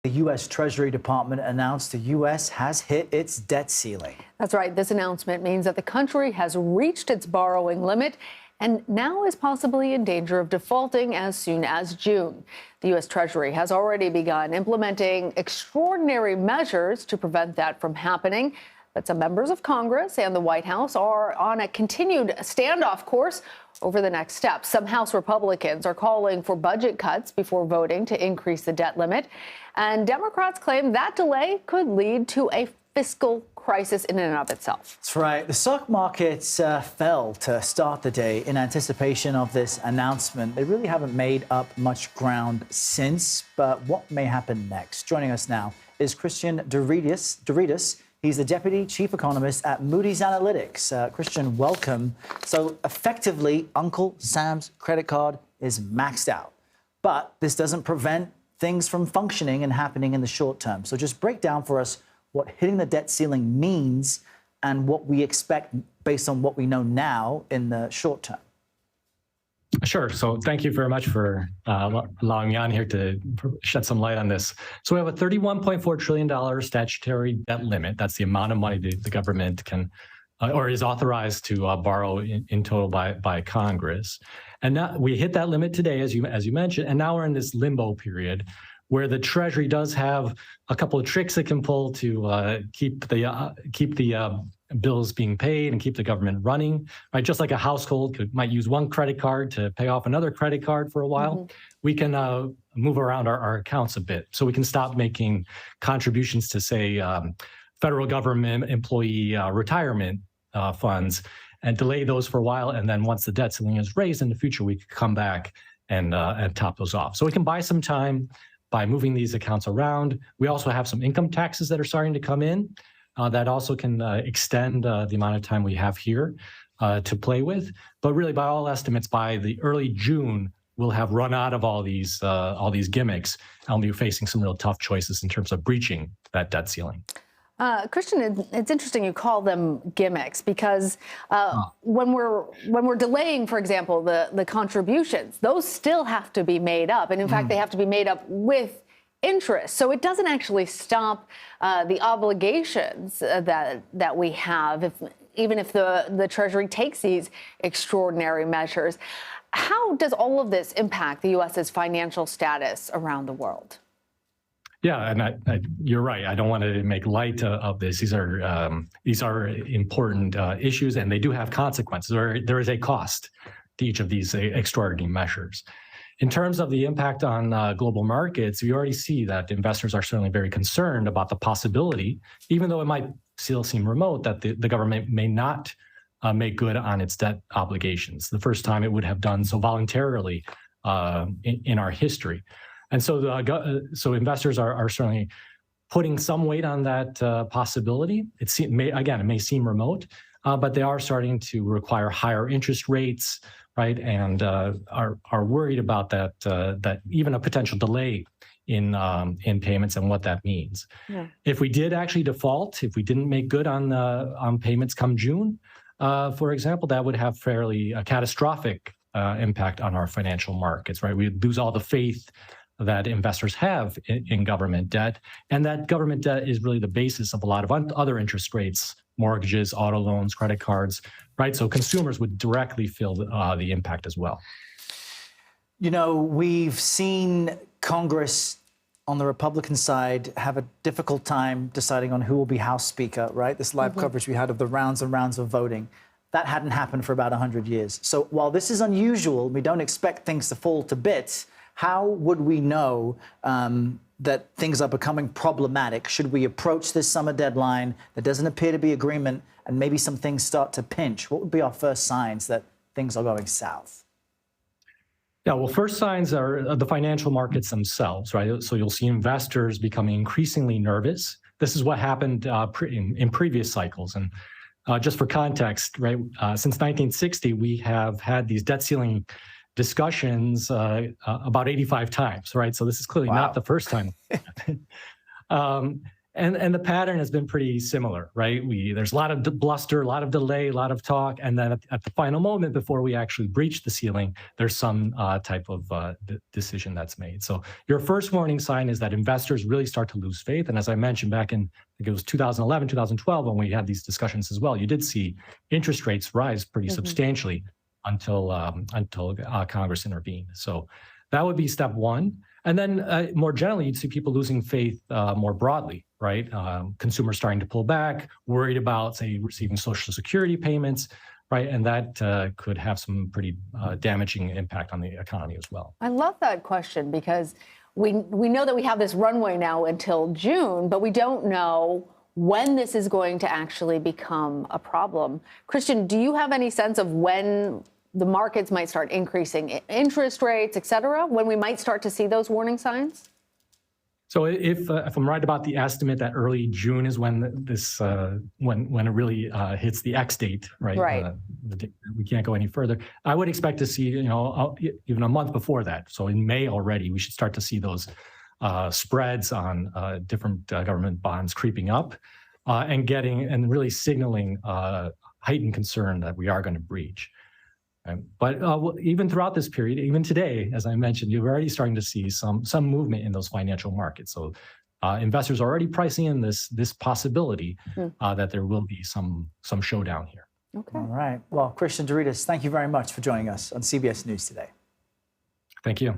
The U.S. Treasury Department announced the U.S. has hit its debt ceiling. That's right. This announcement means that the country has reached its borrowing limit and now is possibly in danger of defaulting as soon as June. The U.S. Treasury has already begun implementing extraordinary measures to prevent that from happening. But some members of Congress and the White House are on a continued standoff course over the next steps. Some House Republicans are calling for budget cuts before voting to increase the debt limit. And Democrats claim that delay could lead to a fiscal crisis in and of itself. That's right. The stock markets fell to start the day in anticipation of this announcement. They really haven't made up much ground since. But what may happen next? Joining us now is Cristian deRitis. He's the Deputy Chief Economist at Moody's Analytics. Cristian, welcome. So effectively, Uncle Sam's credit card is maxed out. But this doesn't prevent things from functioning and happening in the short term. So just break down for us what hitting the debt ceiling means and what we expect based on what we know now in the short term. Sure. So thank you very much for allowing me on here to shed some light on this. So we have a $31.4 trillion statutory debt limit. That's the amount of money the government can or is authorized to borrow in total by Congress. And now we hit that limit today, as you mentioned, and now we're in this limbo period where the Treasury does have a couple of tricks it can pull to keep the bills being paid and keep the government running, right? Just like a household might use one credit card to pay off another credit card for a while, we can move around our accounts a bit. So we can stop making contributions to, say, federal government employee retirement funds and delay those for a while. And then once the debt ceiling is raised in the future, we can come back and top those off. So we can buy some time by moving these accounts around. We also have some income taxes that are starting to come in that also can extend the amount of time we have here to play with. But really, by all estimates, by the early June, we'll have run out of all these gimmicks, and we'll be facing some real tough choices in terms of breaching that debt ceiling. Cristian, it's interesting you call them gimmicks because when we're delaying, for example, the contributions, those still have to be made up. And in fact, they have to be made up with interest. So it doesn't actually stop the obligations that we have, even if the Treasury takes these extraordinary measures. How does all of this impact the U.S.'s financial status around the world? Yeah, and you're right. I don't want to make light of this. These are important issues, and they do have consequences. There is a cost to each of these extraordinary measures. In terms of the impact on global markets, we already see that investors are certainly very concerned about the possibility, even though it might still seem remote, that the government may not make good on its debt obligations. The first time it would have done so voluntarily in our history. And so investors are certainly putting some weight on that possibility. It may seem remote, but they are starting to require higher interest rates, right? And are worried about that even a potential delay in payments and what that means. Yeah. If we did actually default, if we didn't make good on payments come June, for example, that would have fairly catastrophic impact on our financial markets, right? We'd lose all the faith that investors have in government debt. And that government debt is really the basis of a lot of other interest rates, mortgages, auto loans, credit cards, right? So consumers would directly feel the impact as well. You know, we've seen Congress on the Republican side have a difficult time deciding on who will be House Speaker, right? This live coverage we had of the rounds and rounds of voting. That hadn't happened for about 100 years. So while this is unusual, we don't expect things to fall to bits. How would we know that things are becoming problematic? Should we approach this summer deadline? There doesn't appear to be agreement, and maybe some things start to pinch. What would be our first signs that things are going south? Yeah, well, first signs are the financial markets themselves, right? So you'll see investors becoming increasingly nervous. This is what happened in previous cycles. And just for context, right, since 1960, we have had these debt ceiling discussions about 85 times, right? So this is clearly not the first time. And the pattern has been pretty similar, right? There's a lot of bluster, a lot of delay, a lot of talk, and then at the final moment before we actually breach the ceiling, there's some type of decision that's made. So your first warning sign is that investors really start to lose faith. And as I mentioned back in, I think it was 2011, 2012, when we had these discussions as well, you did see interest rates rise pretty substantially until Congress intervened. So that would be step one. And then more generally, you'd see people losing faith more broadly, right? Consumers starting to pull back, worried about, say, receiving Social Security payments, right? And that could have some pretty damaging impact on the economy as well. I love that question because we know that we have this runway now until June, but we don't know when this is going to actually become a problem. Cristian, do you have any sense of when the markets might start increasing interest rates, et cetera, when we might start to see those warning signs? So if I'm right about the estimate that early June is when this when it really hits the X date, right? Right. We can't go any further. I would expect to see, even a month before that. So in May already, we should start to see those spreads on different government bonds creeping up and really signaling heightened concern that we are going to breach. But even throughout this period, even today, as I mentioned, you're already starting to see some movement in those financial markets. So investors are already pricing in this possibility that there will be some showdown here. Okay. All right. Well, Cristian deRitis, thank you very much for joining us on CBS News today. Thank you.